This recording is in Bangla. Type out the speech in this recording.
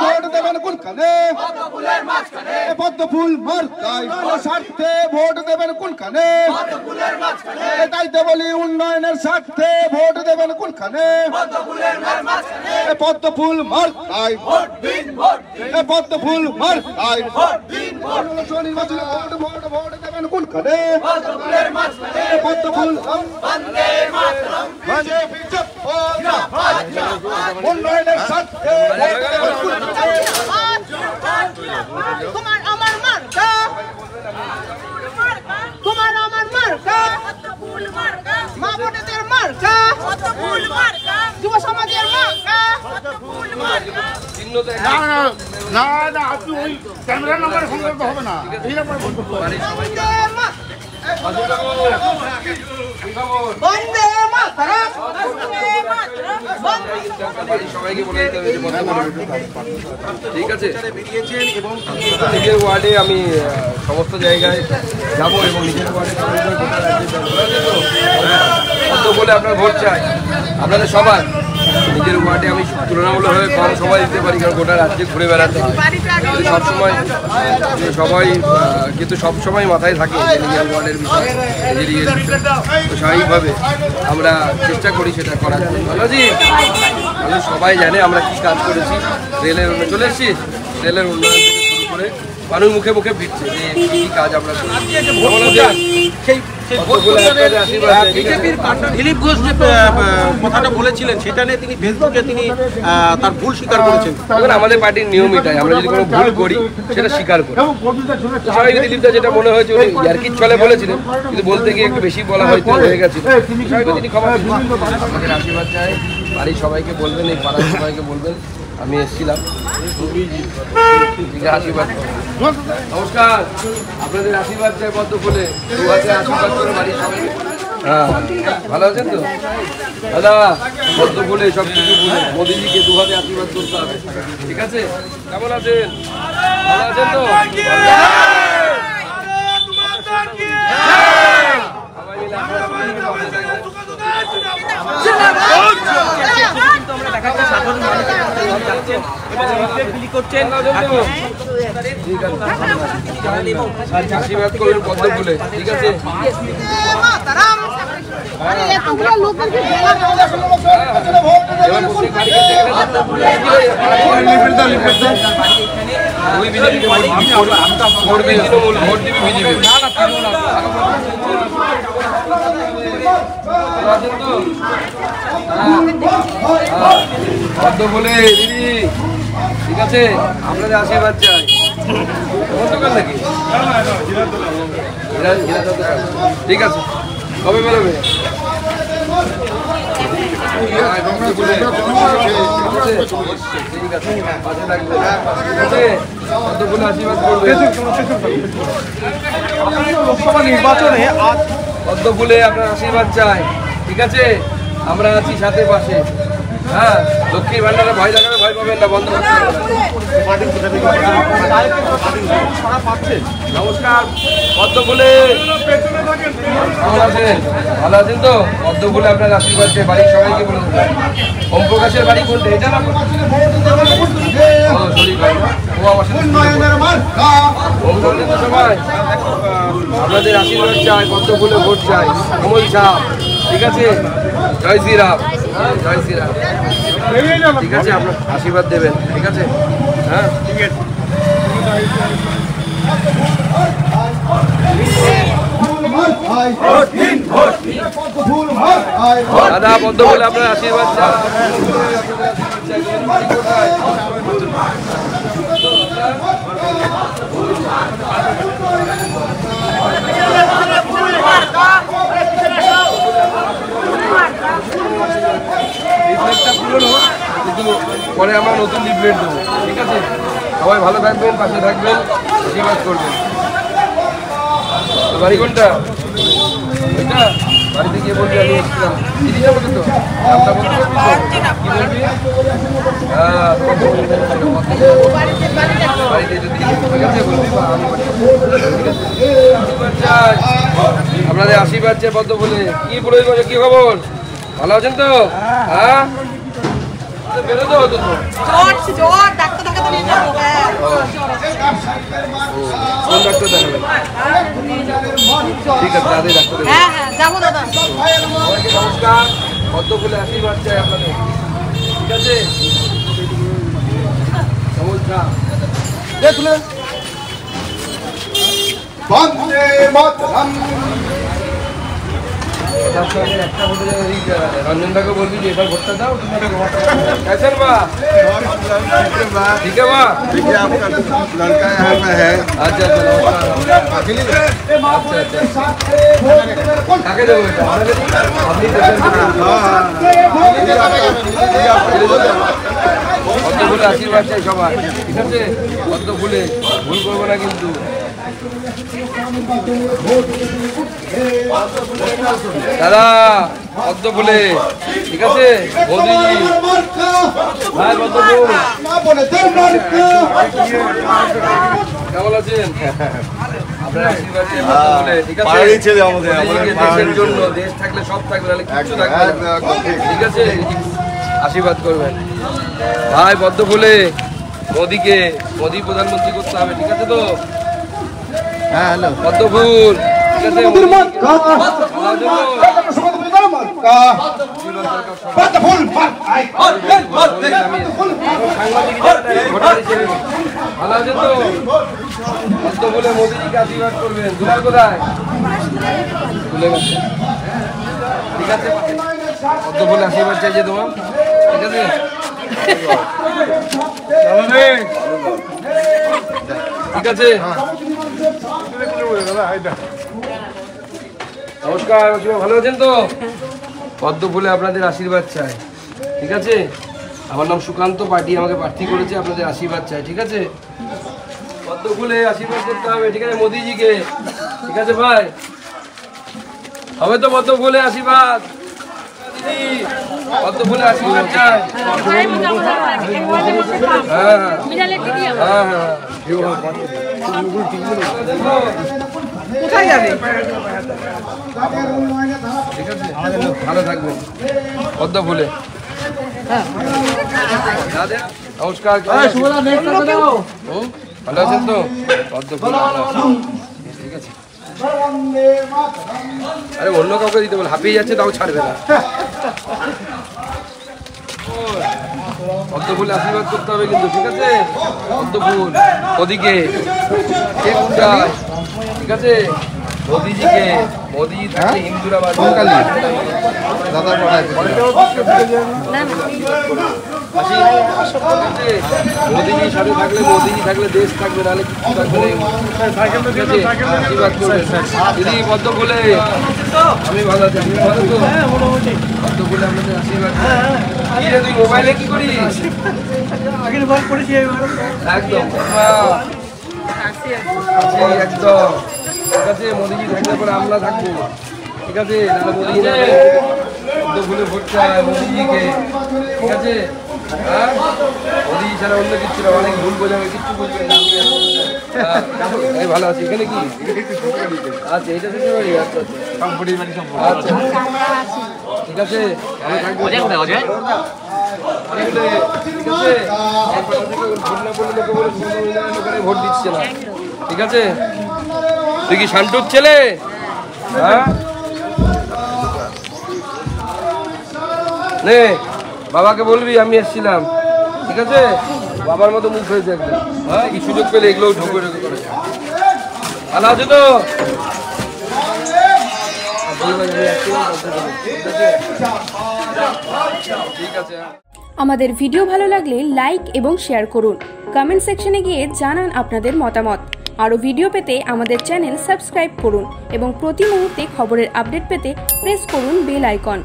ভোট দেবেন কোনখানে পদ্ম ফুল মার্কায় স্বার্থে ভোট দেবেন কোনখানে তাই তো বলি উন্নয়নের স্বার্থে ভোট দেবেন কোনখানে পদ্ম ফুল মার্কায় পদ্ম ফুল মার্কায় নির্বাচনে ভোট দেবেন কোনখানে পদ্ম ফুল উন্নয়নের স্বার্থে তোমার আমার মার্কা তোমার আমার মার্কা মা বোনেদের মার্কা যুব সমাজের মার্কা না না আপনি ওই ক্যামেরা নাম্বার ফোন করতে হবে না এই নাম্বার ফোন করতে হবে বন্দে মাতরম সবাইকে বলে দিতে হবে ঠিক আছে নিজের ওয়ার্ডে আমি সমস্ত জায়গায় যাবো এবং নিজের ওয়ার্ডে বলে আপনার ভোট চাই আপনাদের সবার নিজের ওয়ার্ডে আমি তুলনামূলকভাবে কম সময় দিতে পারি কারণ গোটা রাজ্যে ঘুরে বেড়াতে হয় সবসময় সবাই কিন্তু সবসময় মাথায় থাকে নিজের ওয়ার্ডের বিষয় নিজের তো স্বাভাবিকভাবে আমরা চেষ্টা করি সেটা করার জন্য ভালোজি আমি সবাই জানে আমরা কী কাজ করেছি রেলের চলে এসেছি রেলের উন্নয়ন থেকে শুরু করে মানুষ মুখে মুখে ভিড়ছে যে কী কাজ আমরা দিলীপ ঘোষ যে কথাটা বলেছিলেন সেটা নিয়ে তিনি ফেসবুকে তিনি তার ভুল স্বীকার করেছেন। আমাদের পার্টির নিয়ম এটাই আমরা যদি কোনো ভুল করি সেটা স্বীকার করি সবাই দিলীপদা যেটা মনে হয়েছে উনি ইয়ার্কির ছলে বলেছিলেন কিন্তু বলতে গিয়ে একটু বেশি বলা হয়তো হয়ে গেছিল তিনি ক্ষমা আমাদের আশীর্বাদ চাই বাড়ির সবাইকে বলবেন এই পাড়ার সবাইকে বলবেন আমি এসেছিলাম আশীর্বাদ নমস্কার আপনাদের আশীর্বাদ চাই পদ্ম ফুলে আশীর্বাদ করে বাড়ির সবাইকে হ্যাঁ ভালো আছেন তো দাদা পদ্ম ফুলে সব কিছু ফুলে মোদিজিকে দুহাতে আশীর্বাদ করতে হবে ঠিক আছে কেমন আছেন ভালো আছেন তো আশীর্বাদ করবেন পদ্ম ফুলে ঠিক আছে পদ্ম ফুলে দিদি ঠিক আছে আপনাদের আশীর্বাদ চাই দোকান নাকি ঠিক আছে কবে বেরোবে আশীর্বাদ করবে লোকসভা নির্বাচনে আজ পদ্ম ফুলে আপনার আশীর্বাদ চাই ঠিক আছে আমরা আছি সাথে পাশে হ্যাঁ লক্ষ্মীর ভান্ডারে ভয় দেখাবে ভয় পাবেন না বন্ধ করতে নমস্কার পদ্ম ফুলে কেমন আছেন ভালো আছেন তো পদ্ম ফুলে আপনার আশীর্বাদ চাই বাড়ির সবাইকে বলে দেবেন ওম প্রকাশের বাড়ি কোনটা এটা না সবাই আপনাদের আশীর্বাদ চাই পদ্ম ফুলে ভোট চাই কমল সাহ ঠিক আছে জয় শ্রীরাম জয় শ্রীরাম ঠিক আছে আপনার আশীর্বাদ দেবেন ঠিক আছে হ্যাঁ ঠিক আছে দাদা পদ্ম ফুলে আপনার আশীর্বাদ চাই কিন্তু পরে আমরা নতুন লিফলেট দেবো ঠিক আছে সবাই ভালো থাকবেন পাশে থাকবেন আশীর্বাদ করবেন বাড়ি কোনটা এটা বাড়িতে গিয়ে বলবি আমি এসেছিলাম দিদি যাবো কিন্তু নামটা বলতে কি বলবি বাড়িতে যদি ঠিক আছে বলবি আপনাদের আশীর্বাদ চাই পদ্ম বলে কি বলে কি খবর ভালো আছেন তো হ্যাঁ তো বেরোতে হতো তো। জ্বর ডাক্তার দেখাতে নিয়ে যাবো। কোন ডাক্তার দেখাবেন? ঠিক আছে, দাদা ডাক্তার দেখাবেন। হ্যাঁ যাবো দাদা। সবাইকে নমস্কার, পদ্ম ফুলে আশীর্বাদ চাই আপনাদের, ঠিক আছে? নমস্কার। বন্দে মাতরম। रंजन दा को बोल दीजिए एक बार भोट दाओ। कैसे बा? ठीक है बा? देखिए आपका लड़का यहाँ पे है। अच्छा काके देबो এটা? আপনি পদ্ম ফুলে আশীর্বাদ চাই সবার, ঠিক আছে? পদ্ম ফুলে ভুল করবো না কিন্তু। দাদা পদ্ম ফুলে, ঠিক আছে? মোদিজি ভাই পদ্ম ফুল কেমন আছেন? আপনার আশীর্বাদ চাই পদ্ম ফুলে, ঠিক আছে? পাহাড়ি ছেলে আমাদের, মোদিজিকে দেশের জন্য, দেশ থাকলে সব থাকবে, নাহলে কিচ্ছু থাকবে না, ঠিক আছে? আশীর্বাদ করবেন ভাই পদ্ম ফুলে। মোদি প্রধানমন্ত্রী করতে হবে, ঠিক আছে তো? হ্যাঁ হ্যালো। পদ্ম ফুল, ঠিক আছে? ভালো আছেন তো? পদ্ম ফুলে মোদিজিকে আশীর্বাদ করবেন। দুলাল কোথায়? ভুলে গেছে, ঠিক আছে? পদ্ম ফুলে আশীর্বাদ চাইছে তোমার, ঠিক আছে? ঠিক আছে, নমস্কার। ভালো আছেন তো? পদ্ম ফুলে আপনাদের আশীর্বাদ চাই, ঠিক আছে? আমার নাম সুকান্ত, পার্টি আমাকে প্রার্থী করেছে, আপনাদের আশীর্বাদ চাই, ঠিক আছে? পদ্ম ফুলে আশীর্বাদ করতে হবে, ঠিক আছে? মোদিজিকে, ঠিক আছে ভাই? হবে তো পদ্ম ফুলে আশীর্বাদ? পদ্ম ফুলে আশীর্বাদ চাই। হ্যাঁ হ্যাঁ হ্যাঁ, কোথায় যাবে? ঠিক আছে, ভালো থাকবেন পদ্ম ফুলে। নমস্কার, ভালো আছেন তো? পদ্ম ফুলে ঠিক আছে। আরে অন্য কাউকে দিতে বল, হাঁপিয়ে যাচ্ছে তাও ছাড়বে না। পদ্ম ফুলে আশীর্বাদ করতে হবে কিন্তু, ঠিক আছে? পদ্ম ফুল ওদিকে, ঠিক আছে? মোদিজিকে, মোদিজি থাকলে হিন্দুরা বাঁচবে। দাদা মোদিজির সাথে থাকলে, মোদিজি থাকলে দেশ থাকবে, নাহলে কিছু থাকবে না। আশীর্বাদ করবে দিদি পদ্ম ফুলে। আমি ভালো আছি, আপনি ভালো তো? পদ্ম ফুলে আপনাদের আশীর্বাদ। কি রে তুই মোবাইলে কি করিস? একদম একদম, ঠিক আছে? মোদিজি থাকলে পরে আমরা থাকবো, ঠিক আছে? নাহলে মোদিজি পদ্ম ফুলে ভোট চায় মোদিজিকে, ঠিক আছে? হ্যাঁ, মোদিজি ছাড়া অন্য কিছু না, অনেক ভুল বোঝাবে, কিচ্ছু বুঝবে না। আমি ভালো আছি। এখানে কি আচ্ছা, এটা থেকে বাড়ি? আচ্ছা আচ্ছা, ঠিক আছে, ভোট দিচ্ছে না, ঠিক আছে? তুই কি শান্তুর ছেলে? হ্যাঁ, নে বাবাকে বলবি আমি এসেছিলাম, ঠিক আছে? বাবার মতো মুখ হয়েছে একদম। হ্যাঁ, কি সুযোগ পেলে এগুলো ঢোকে ঢোকে করে। ভালো আছে তো? ঠিক আছে। আমাদের ভিডিও ভালো লাগলে লাইক এবং শেয়ার করুন। কমেন্ট সেকশনে গিয়ে জানান আপনাদের মতামত। আরও ভিডিও পেতে আমাদের চ্যানেল সাবস্ক্রাইব করুন এবং প্রতি মুহূর্তে খবরের আপডেট পেতে প্রেস করুন বেল আইকন।